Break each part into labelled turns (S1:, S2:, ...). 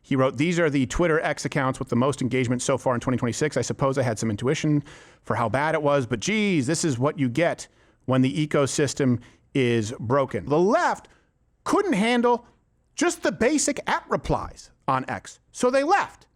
S1: He wrote, these are the Twitter X accounts with the most engagement so far in 2026. I suppose I had some intuition for how bad it was, but geez, this is what you get when the ecosystem is broken. The left couldn't handle just the basic at replies on X, so they left.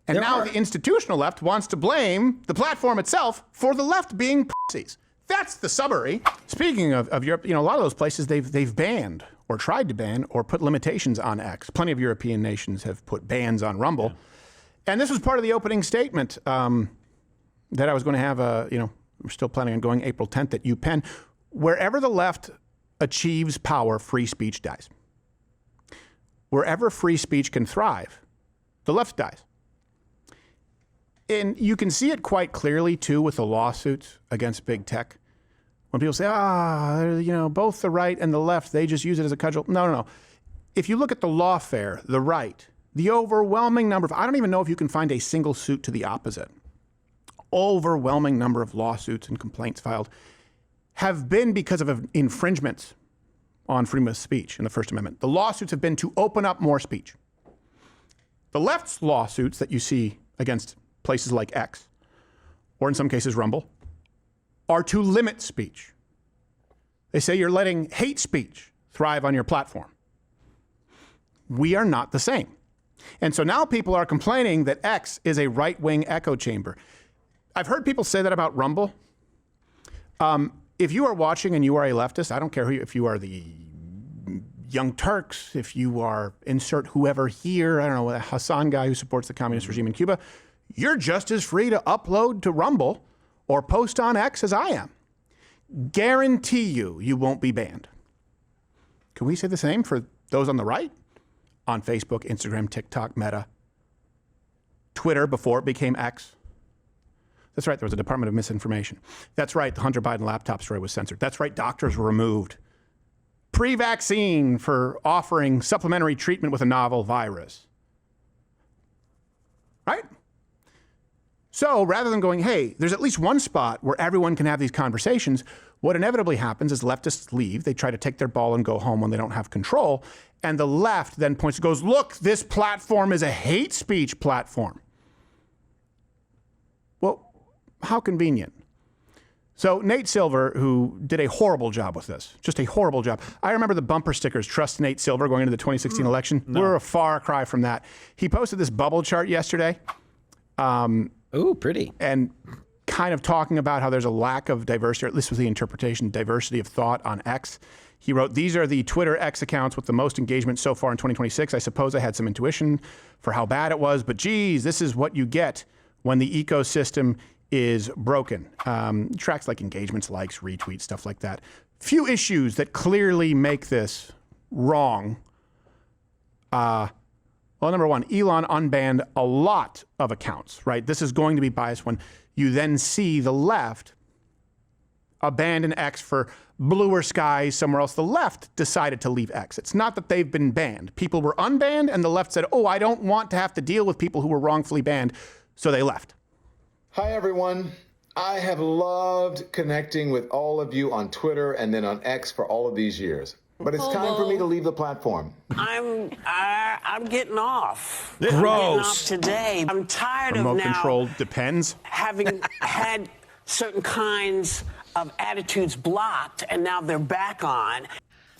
S1: And now the institutional left wants to blame the platform itself for the left being pussies. That's the summary. Speaking of Europe, a lot of those places they've banned or tried to ban or put limitations on X. Plenty of European nations have put bans on Rumble. Yeah. And this was part of the opening statement that I was going to have, we're still planning on going April 10th at UPenn. Wherever the left achieves power, free speech dies. Wherever free speech can thrive, the left dies. And you can see it quite clearly, too, with the lawsuits against big tech. When people say, both the right and the left, they just use it as a cudgel. No. If you look at the lawfare, the right, the overwhelming number of, I don't even know if you can find a single suit to the opposite. Overwhelming number of lawsuits and complaints filed have been because of infringements on freedom of speech in the First Amendment. The lawsuits have been to open up more speech. The left's lawsuits that you see against places like X, or in some cases Rumble, are to limit speech. They say you're letting hate speech thrive on your platform. We are not the same. And so now people are complaining that X is a right-wing echo chamber. I've heard people say that about Rumble. If you are watching and you are a leftist, I don't care if you are the Young Turks, if you are insert whoever here, I don't know, a Hassan guy who supports the communist regime in Cuba, you're just as free to upload to Rumble or post on X as I am. Guarantee you won't be banned. Can we say the same for those on the right? On Facebook, Instagram, TikTok, Meta, Twitter before it became X. That's right, there was a Department of Misinformation. That's right, the Hunter Biden laptop story was censored. That's right, doctors were removed. Pre-vaccine for offering supplementary treatment with a novel virus. Right? So rather than going, hey, there's at least one spot where everyone can have these conversations, what inevitably happens is leftists leave. They try to take their ball and go home when they don't have control. And the left then points and goes, look, this platform is a hate speech platform. Well, how convenient. So Nate Silver, who did a horrible job with this, just a horrible job. I remember the bumper stickers, trust Nate Silver, going into the 2016 election. No. We're a far cry from that. He posted this bubble chart yesterday.
S2: Ooh, pretty.
S1: And kind of talking about how there's a lack of diversity, or at least with the interpretation, diversity of thought on X. He wrote, these are the Twitter X accounts with the most engagement so far in 2026. I suppose I had some intuition for how bad it was, but geez, this is what you get when the ecosystem is broken. Tracks like engagements, likes, retweets, stuff like that. Few issues that clearly make this wrong. Well, number one, Elon unbanned a lot of accounts, right? This is going to be biased when you then see the left abandon X for BlueSky somewhere else. The left decided to leave X. It's not that they've been banned. People were unbanned and the left said, oh, I don't want to have to deal with people who were wrongfully banned. So they left.
S3: Hi, everyone. I have loved connecting with all of you on Twitter and then on X for all of these years. But it's time for me to leave the platform.
S4: I'm getting off.
S2: Gross.
S4: I'm getting off today. I'm tired
S1: Remote
S4: of now
S1: control depends.
S4: having had certain kinds of attitudes blocked, and now they're back on.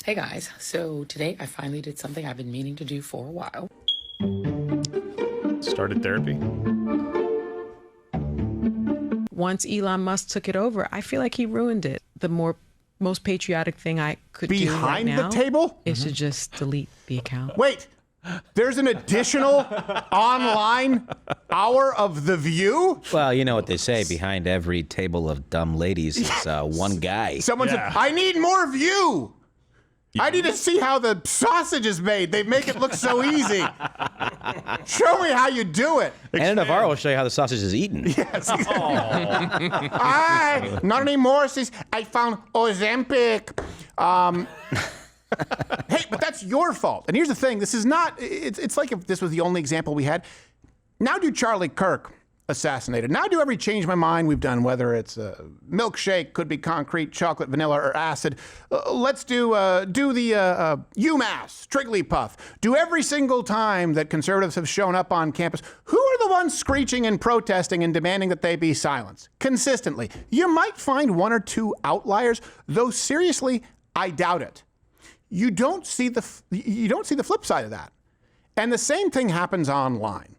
S5: Hey guys, so today I finally did something I've been meaning to do for a while.
S6: Started therapy.
S7: Once Elon Musk took it over, I feel like he ruined it. The most patriotic thing I could do right now
S1: behind the table
S7: is to just delete the account.
S1: Wait, there's an additional online hour of The View?
S2: Well, you know what they say, behind every table of dumb ladies is one guy.
S1: Someone said, I need more View. I need to see how the sausage is made. They make it look so easy. Show me how you do it.
S2: Anna Navarro will show you how the sausage is eaten.
S1: Yes. Not anymore. I found Ozempic. Hey, but that's your fault. And here's the thing. This is not, it's like if this was the only example we had. Now do Charlie Kirk assassinated. Now do every change my mind we've done, whether it's a milkshake, could be concrete, chocolate, vanilla, or acid. Let's do the UMass, Trigglypuff. Do every single time that conservatives have shown up on campus. Who are the ones screeching and protesting and demanding that they be silenced? Consistently. You might find one or two outliers, though seriously, I doubt it. You don't see the flip side of that. And the same thing happens online.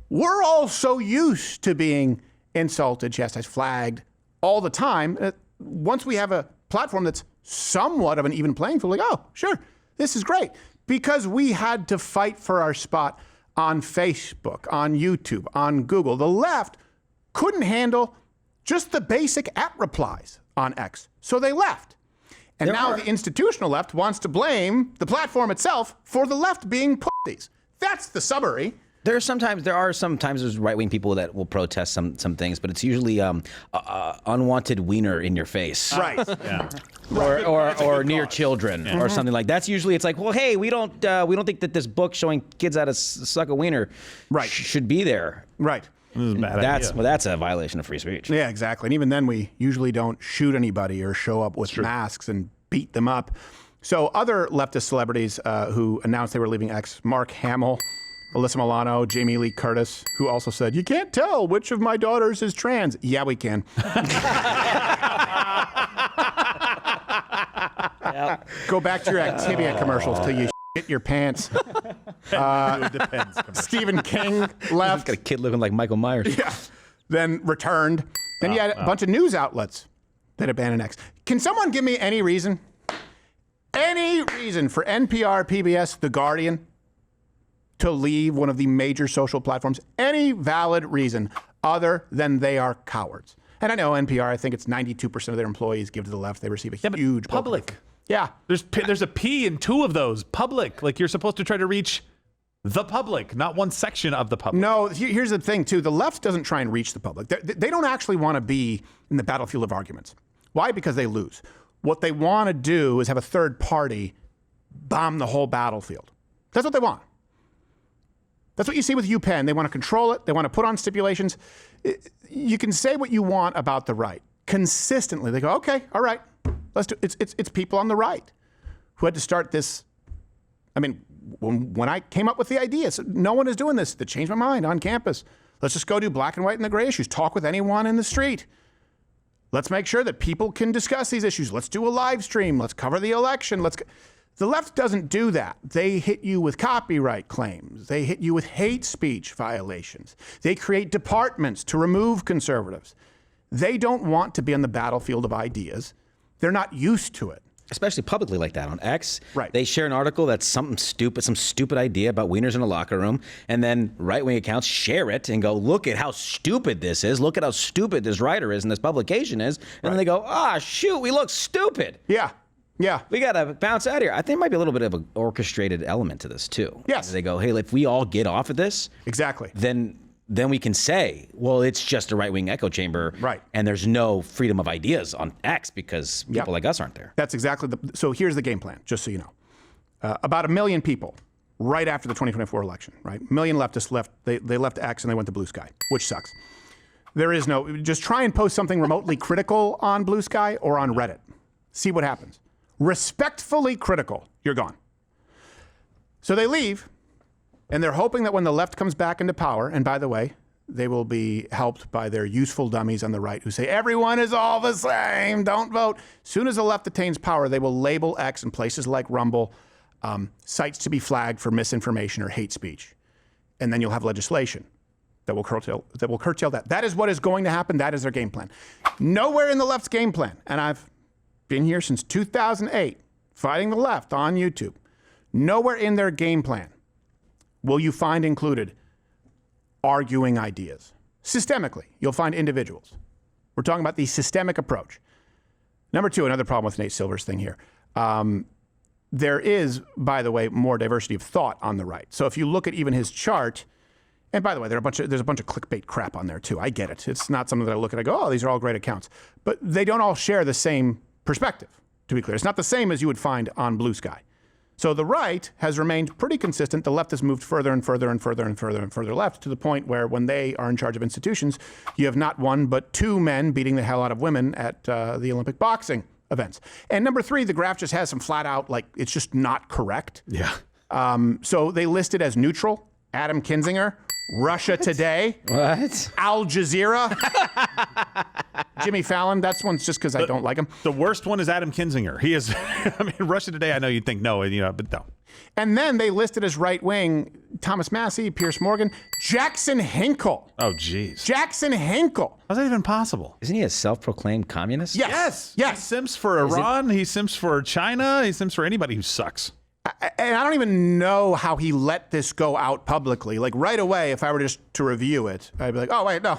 S1: We're all so used to being insulted, chastised, flagged all the time. Once we have a platform that's somewhat of an even playing field, like, oh, sure, this is great. Because we had to fight for our spot on Facebook, on YouTube, on Google. The left couldn't handle just the basic @replies on X, so they left. And now the institutional left wants to blame the platform itself for the left being pussies. That's the summary. There are sometimes there's right-wing people that will protest some things, but it's usually unwanted wiener in your face, right? Yeah. or near children, or something like that. That's usually, it's like, well, hey, we don't think that this book showing kids how to suck a wiener should be there, right? That's a violation of free speech. Yeah, exactly. And even then, we usually don't shoot anybody or show up with masks and beat them up. So other leftist celebrities who announced they were leaving X: Mark Hamill, Alyssa Milano, Jamie Lee Curtis, who also said, "You can't tell which of my daughters is trans." Yeah, we can. Go back to your Activia commercials till you shit your pants. It depends. Stephen King left.
S2: Got a kid looking like Michael Myers.
S1: Yeah. Then returned. Then you had a bunch of news outlets that abandoned X. Can someone give me any reason? Any reason for NPR, PBS, The Guardian to leave one of the major social platforms? Any valid reason other than they are cowards? And I know NPR, I think it's 92% of their employees give to the left. They receive a huge
S6: public.
S1: Yeah.
S6: There's a P in two of those. Public. Like, you're supposed to try to reach the public, not one section of the public.
S1: No, here's the thing, too. The left doesn't try and reach the public. They don't actually want to be in the battlefield of arguments. Why? Because they lose. What they want to do is have a third party bomb the whole battlefield. That's what they want. That's what you see with UPenn. They want to control it. They want to put on stipulations. You can say what you want about the right. Consistently, they go, okay, all right, let's do it. It's people on the right who had to start this. I mean, when I came up with the idea, so no one is doing this. That changed my mind on campus. Let's just go do black and white and the gray issues. Talk with anyone in the street. Let's make sure that people can discuss these issues. Let's do a live stream. Let's cover the election. The left doesn't do that. They hit you with copyright claims. They hit you with hate speech violations. They create departments to remove conservatives. They don't want to be on the battlefield of ideas. They're not used to it.
S2: Especially publicly like that on X.
S1: Right.
S2: They share an article that's some stupid idea about wieners in a locker room, and then right-wing accounts share it and go, look at how stupid this is. Look at how stupid this writer is and this publication is. And then they go, shoot, we look stupid.
S1: Yeah. Yeah.
S2: We got to bounce out of here. I think there might be a little bit of an orchestrated element to this, too.
S1: Yes.
S2: They go, hey, if we all get off of this,
S1: exactly,
S2: then we can say, well, it's just a right-wing echo chamber.
S1: Right.
S2: And there's no freedom of ideas on X because people like us aren't there.
S1: That's exactly so here's the game plan, just so you know. About 1 million people right after the 2024 election, right? 1 million leftists left. They left X and they went to BlueSky, which sucks. There is just try and post something remotely critical on BlueSky or on Reddit. See what happens. Respectfully critical, you're gone. So they leave, and they're hoping that when the left comes back into power, and by the way, they will be helped by their useful dummies on the right who say, everyone is all the same, don't vote. As soon as the left attains power, they will label X in places like Rumble, sites to be flagged for misinformation or hate speech. And then you'll have legislation that will curtail that. That is what is going to happen. That is their game plan. Nowhere in the left's game plan, and I've been here since 2008, fighting the left on YouTube. Nowhere in their game plan will you find included arguing ideas. Systemically, you'll find individuals. We're talking about the systemic approach. Number two, another problem with Nate Silver's thing here. There is, by the way, more diversity of thought on the right. So if you look at even his chart, and by the way, there's a bunch of clickbait crap on there too. I get it. It's not something that I look at and I go, oh, these are all great accounts. But they don't all share the same perspective, to be clear. It's not the same as you would find on BlueSky. So the right has remained pretty consistent. The left has moved further and further and further and further and further left to the point where when they are in charge of institutions, you have not one but two men beating the hell out of women at the Olympic boxing events. And number three, the graph just has some flat out, like, it's just not correct.
S6: Yeah.
S1: So they listed as neutral Adam Kinzinger, Russia Today,
S2: What?
S1: Al Jazeera, Jimmy Fallon. That's one's just because I don't like him.
S6: The worst one is Adam Kinzinger. He is, I mean, Russia Today, I know you'd think no, but no.
S1: And then they listed as right wing Thomas Massey, Pierce Morgan, Jackson Hinkle.
S6: Oh, geez.
S1: Jackson Hinkle.
S6: How's that even possible?
S2: Isn't he a self-proclaimed communist?
S1: Yes.
S6: He simps for Iran. He simps for China. He simps for anybody who sucks.
S1: And I don't even know how he let this go out publicly. Like right away, if I were just to review it, I'd be like, oh, wait, no,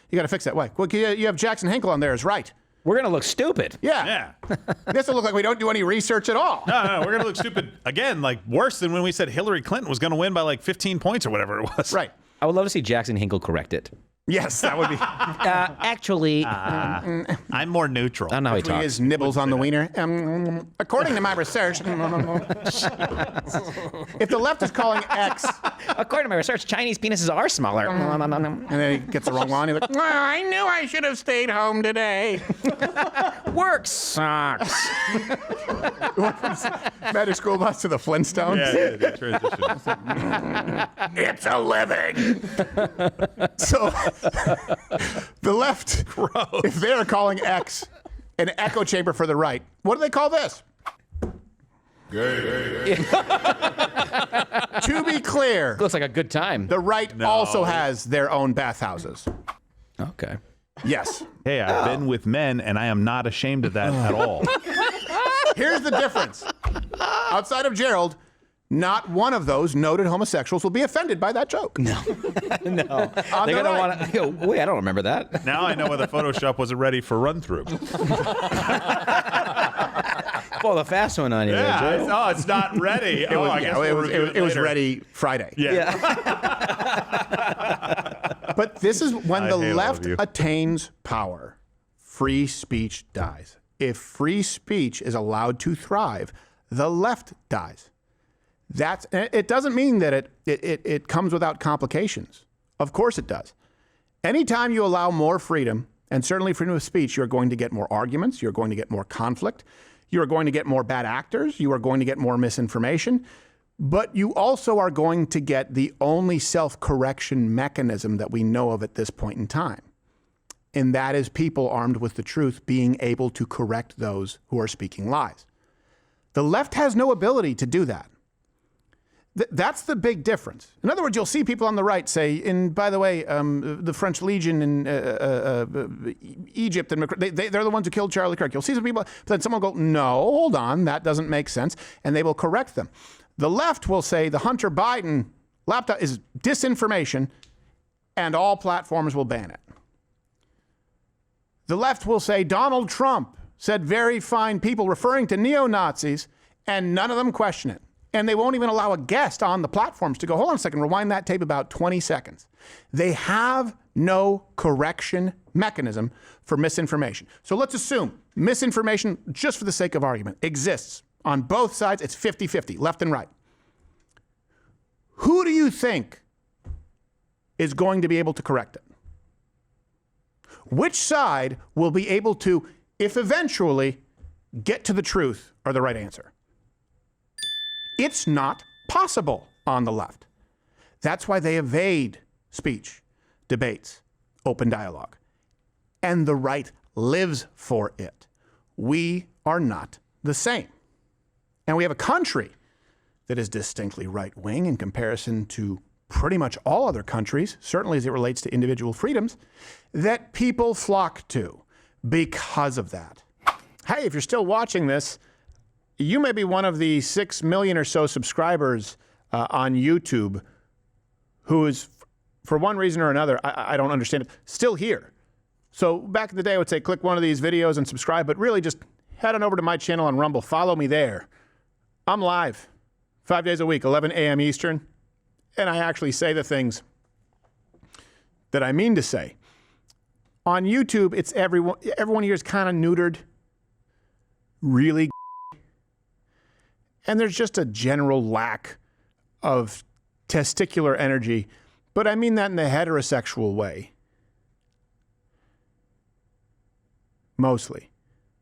S1: you got to fix that. Wait, well, you have Jackson Hinkle on there as right.
S2: We're going to look stupid.
S1: Yeah.
S6: Yeah.
S1: This will look like we don't do any research at all.
S6: No, we're going to look stupid again, like worse than when we said Hillary Clinton was going to win by like 15 points or whatever it was.
S1: Right.
S2: I would love to see Jackson Hinkle correct it.
S1: Yes, that would be.
S2: Actually,
S6: I'm more neutral.
S2: I don't know how he talks.
S1: His nibbles on the wiener. According to my research, if the left is calling X,
S2: According to my research, Chinese penises are smaller.
S1: and then he gets the wrong one, he's like, I knew I should have stayed home today.
S2: Work sucks.
S1: Magic School Bus to the Flintstones.
S6: Yeah, transition.
S1: It's a living. So the left, if they're calling X an echo chamber for the right, what do they call this? To be clear,
S2: Looks like a good time.
S1: the right also has their own bathhouses.
S2: Okay.
S1: Yes.
S6: Hey, I've been with men, and I am not ashamed of that at all.
S1: Here's the difference. Outside of Gerald, not one of those noted homosexuals will be offended by that joke.
S2: No.
S1: On
S2: They're
S1: the
S2: going to
S1: right.
S2: want to. Wait, I don't remember that.
S6: Now I know why the Photoshop wasn't ready for run-through.
S2: Pull the fast one on you. there, Joe.
S6: Oh, it's not ready.
S1: It was,
S6: I guess we'll review
S1: it was
S6: later.
S1: ready Friday.
S6: Yeah.
S1: But this is when
S6: I
S1: the
S6: hate all
S1: left
S6: of you.
S1: attains power, free speech dies. If free speech is allowed to thrive, the left dies. It doesn't mean that it comes without complications. Of course it does. Anytime you allow more freedom, and certainly freedom of speech, you're going to get more arguments, you're going to get more conflict, you are going to get more bad actors, you are going to get more misinformation, but you also are going to get the only self-correction mechanism that we know of at this point in time. And that is people armed with the truth being able to correct those who are speaking lies. The left has no ability to do that. That's the big difference. In other words, you'll see people on the right say, and by the way, the French Legion in Egypt, and they're the ones who killed Charlie Kirk. You'll see some people, but then someone will go, no, hold on, that doesn't make sense, and they will correct them. The left will say the Hunter Biden laptop is disinformation, and all platforms will ban it. The left will say Donald Trump said very fine people referring to neo-Nazis, and none of them question it. And they won't even allow a guest on the platforms to go, hold on a second, rewind that tape about 20 seconds. They have no correction mechanism for misinformation. So let's assume misinformation, just for the sake of argument, exists on both sides. It's 50-50, left and right. Who do you think is going to be able to correct it? Which side will be able to, if eventually, get to the truth or the right answer? It's not possible on the left. That's why they evade speech, debates, open dialogue. And the right lives for it. We are not the same. And we have a country that is distinctly right-wing in comparison to pretty much all other countries, certainly as it relates to individual freedoms, that people flock to because of that. Hey, if you're still watching this, you may be one of the 6 million or so subscribers on YouTube who is, for one reason or another, I don't understand it, still here. So back in the day, I would say click one of these videos and subscribe, but really just head on over to my channel on Rumble. Follow me there. I'm live 5 days a week, 11 a.m. Eastern, and I actually say the things that I mean to say. On YouTube, it's everyone here is kind of neutered, really. And there's just a general lack of testicular energy, but I mean that in the heterosexual way. Mostly.